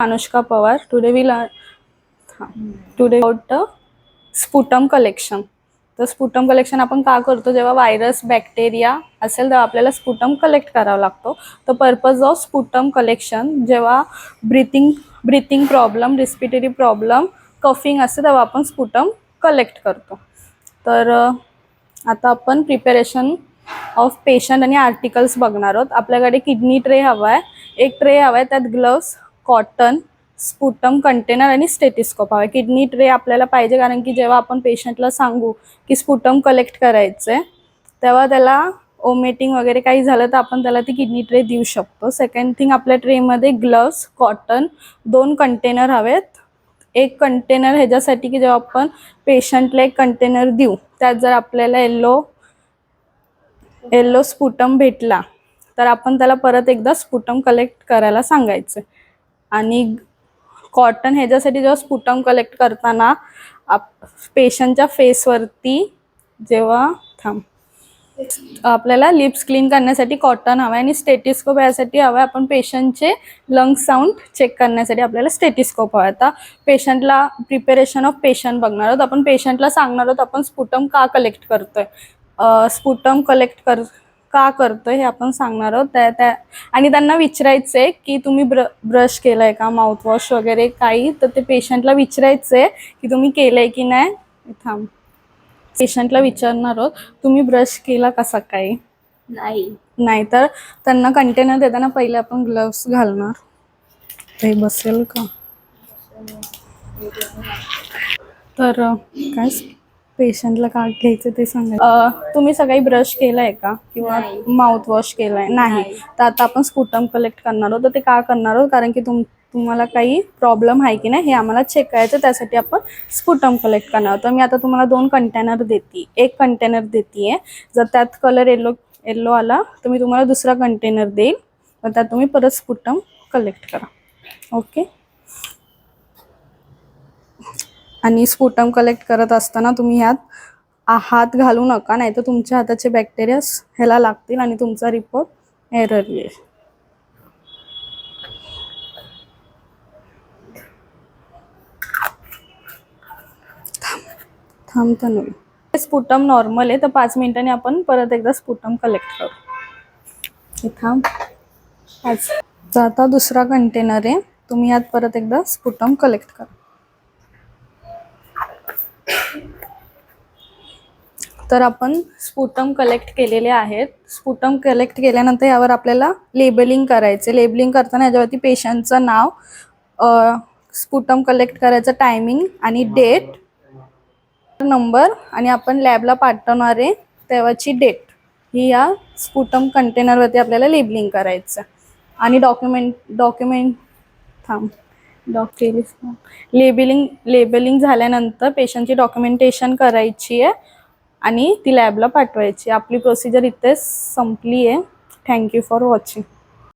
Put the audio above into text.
Anushka Pawar. Today about the sputum collection. तर sputum collection आपण का करतो, जेव्हा व्हायरस बॅक्टेरिया असेल तेव्हा आपल्याला स्पुटम कलेक्ट करावा लागतो. तर पर्पज ऑफ स्पुटम कलेक्शन, जेव्हा breathing problem, respiratory problem, coughing असते तेव्हा आपण स्पुटम कलेक्ट करतो. तर आता आपण प्रिपरेशन ऑफ पेशंट आणि आर्टिकल्स बघणार आहोत. आपल्याकडे किडनी ट्रे हवा आहे, एक ट्रे हवा आहे, त्यात ग्लव्स, कॉटन, स्पुटम कंटेनर आणि स्टेटिस्कोप हवा आहे. किडनी ट्रे आपल्याला पाहिजे कारण की जेव्हा आपण पेशंटला सांगू की स्पुटम कलेक्ट करायचं तेव्हा त्याला ओमेटिंग वगैरे काही झालं तर आपण त्याला ती किडनी ट्रे देऊ शकतो. सेकंड थिंग, आपल्या ट्रेमध्ये ग्लव्स, कॉटन, 2 कंटेनर हवेत. एक कंटेनर ह्याच्यासाठी की जेव्हा आपण पेशंटला एक कंटेनर देऊ त्यात जर आपल्याला येल्लो स्पुटम भेटला तर आपण त्याला परत एकदा स्पुटम कलेक्ट करायला सांगायचं. आणि कॉटन ह्याच्यासाठी जेव्हा स्पुटम कलेक्ट करताना पेशंटच्या फेसवरती जेव्हा आपल्याला लिप्स क्लीन करण्यासाठी कॉटन हवं आहे आणि स्टेटिस्कोप यासाठी हवं आहे. आपण पेशंटचे लंग्स साऊंड चेक करण्यासाठी आपल्याला स्टेटिस्कोप हवं आहे. आता पेशंटला प्रिपरेशन ऑफ पेशंट बघणार आहोत. आपण पेशंटला सांगणार आहोत आपण स्पुटम का कलेक्ट करतोय, स्पुटम कलेक्ट का करतोय हे आपण सांगणार आहोत. आणि त्यांना विचारायचंय की तुम्ही ब्रश केलाय का, माउथवॉश वगैरे काही, तर ते पेशंटला विचारायचंय की तुम्ही केलंय की नाही. पेशंटला विचारणार आहोत तुम्ही ब्रश केला का सकाळी, नाही तर त्यांना कंटेनर देताना पहिले आपण ग्लव्स घालणार. ते बसेल का, तर काय पेशंटला का घ्यायचं ते सांगा. तुम्ही सकाळी ब्रश केलाय का किंवा माउथवॉश केलाय, नाही, तर आता आपण स्पुटम कलेक्ट करणार आहोत. तर ते का करणार आहोत कारण की तुम्हाला काही प्रॉब्लेम आहे की नाही हे आम्हाला चेक करायचं, त्यासाठी आपण स्पुटम कलेक्ट करणार आहोत. तर मी आता तुम्हाला 2 कंटेनर देते, एक कंटेनर देते. जर त्यात कलर येल्लो आला तर मी तुम्हाला दुसरा कंटेनर देईल, तर त्यात तुम्ही परत स्पुटम कलेक्ट करा. ओके. आणि स्पुटम कलेक्ट करत असताना तुम्ही ह्यात हात घालू नका, नाही तर तुमच्या हाताचे बॅक्टेरिया ह्याला लागतील आणि तुमचा रिपोर्ट एरर येईल. थांबतं नाही. स्पुटम नॉर्मल आहे तर 5 मिनिटांनी आपण परत एकदा स्पुटम कलेक्ट करू. तर आता दुसरा कंटेनर आहे, तुम्ही यात परत एकदा स्पुटम कलेक्ट करा. तर आपण स्पुटम कलेक्ट केलेले आहेत. स्पुटम कलेक्ट केल्यानंतर यावर आपल्याला लेबलिंग करायचे. लेबलिंग करताना याच्यावरती पेशंटचं नाव, स्पुटम कलेक्ट करायचं टायमिंग आणि डेट, नंबर आणि आपण लॅबला पाठवणार आहे तेव्हाची डेट, ही या स्पुटम कंटेनरवरती आपल्याला लेबलिंग करायचं. आणि लेबलिंग झाल्यानंतर पेशंटची डॉक्युमेंटेशन करायची आहे आणि ती लॅबला पाठवायची. आपली प्रोसिजर इथेच संपली आहे. Thank you for watching.